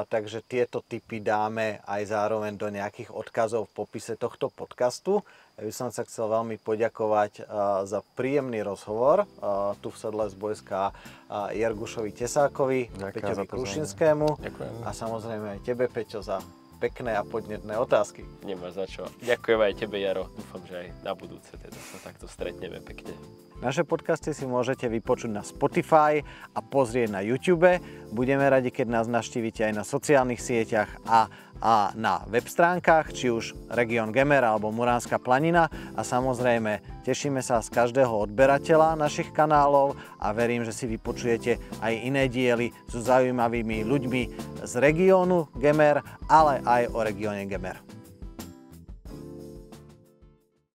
takže tieto tipy dáme aj zároveň do nejakých odkazov v popise tohto podcastu. Ja by som sa chcel veľmi poďakovať za príjemný rozhovor tu v Sedle z Bojska Jergušovi Tesákovi, Peťovi Krušinskému a samozrejme aj tebe, Peťo, za pekné a podnetné otázky. Nemáš za čo. Ďakujem aj tebe, Jaro. Dúfam, že aj na budúce teda sa takto stretneme pekne. Naše podcasty si môžete vypočuť na Spotify a pozrieť na YouTube. Budeme radi, keď nás navštívite aj na sociálnych sieťach a na web stránkach, či už Region Gemer alebo Muránska planina. A samozrejme, tešíme sa z každého odberateľa našich kanálov a verím, že si vypočujete aj iné diely so zaujímavými ľuďmi z regiónu Gemer, ale aj o regióne Gemer.